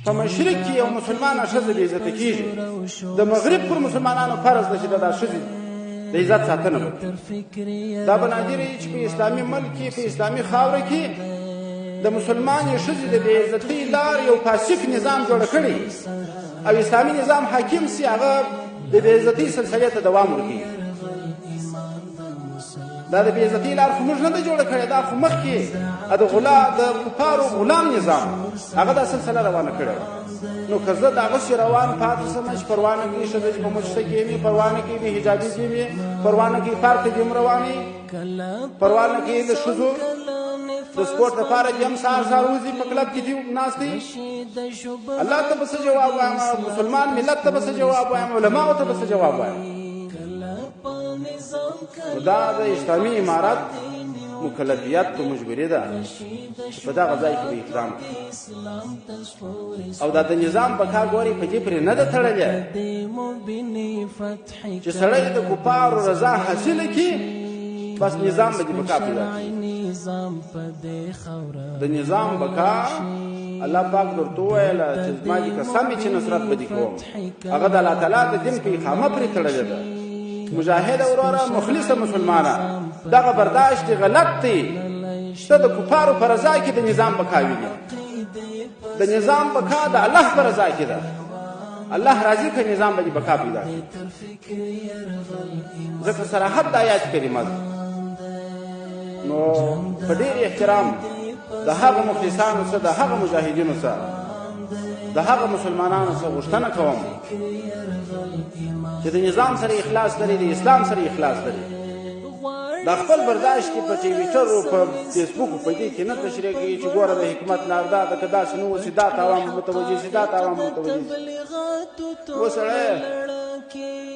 په مشرق کې یو مسلمان ښځه بې عزته کېږي د مغرب پر مسلمانانو فرض ده چې د ښځې د عزت ساتنه وکړي دا به نادر چې په اسلامي ملک کې په اسلامي خاوره کې د مسلمانې ښځې د بې عزتۍ لار یو فاسق نظام جوړ کړي او اسلامي نظام حاکم سي هغه د بې عزتۍ سلسلې ته دوام ورکړي دا د بې عزتۍ لار خو موږ نه ده جوړه کړې دا خو مخکې د کفارو غلام نظام هغه دا سلسله روانه کړې نو که زه د هغسې روان پاتې شم چې پروا نه کوي ښځه چې په مجسه کې وي پروا نه کوي د حجابي کې وي پروا نه کوي پارک ته دې هم روانې پروا نه کوي د ښځو د سپورټ لپاره چې هم سهار وځي په کلب کې دي ناست دي الله ته به څه جواب وایم مسلمان ملت ته به څه جواب وایم علماو ته به څه جواب وایم دا د اسلامي امارت مکلفیت په مجبوري ده چې په دغه ځای کې به اقدام او دا د نظام بقا ګورې په دې پرې نه ده تړلې چې سړی د کفارو رضا حاصله کړي بس نظام به دې بقا پیدا کړي د نظام بقا الله پاک درته وویله چې زما دې قسم چې نصرت به دې کوم هغه د الله تعالی د دین په اقامه پرې تړلې ده مجاهد وروره مخلص مسلمانه دغه برداشت غلط دی ته د کفارو په رضا کې د نظام بقا ویني د نظام بقا د الله په رضا کې ده الله راضي که نظام به بقا پیدا کړي ځکه صراحت د آیات کریمه ده نو په ډېر احترام د هغه مخلصانو سره د هغه مجاهدینو سره د هغه مسلمانانو څخه غوښتنه کوم چې د نظام سره اخلاص لري د اسلام سره اخلاص لري د خپل برداشت کې په ټویټر او په فیسبوک په دې کې نه تشریح کوي چې ګوره د حکومت لار دا که داسې نه وسي دا عوام متوجه سي دا عوام متوجه سي وسړی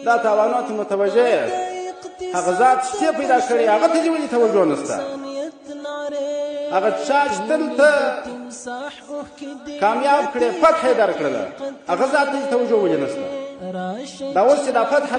دا تاوانات متوجه هغه ذات چې پیدا کړي هغه ته دې ولې توجه نشته هغه چا چې دلته کامیاب کړي فتح یې درکړله هغه ذات ته توجه ولې نشته دا اوس چې دا فتح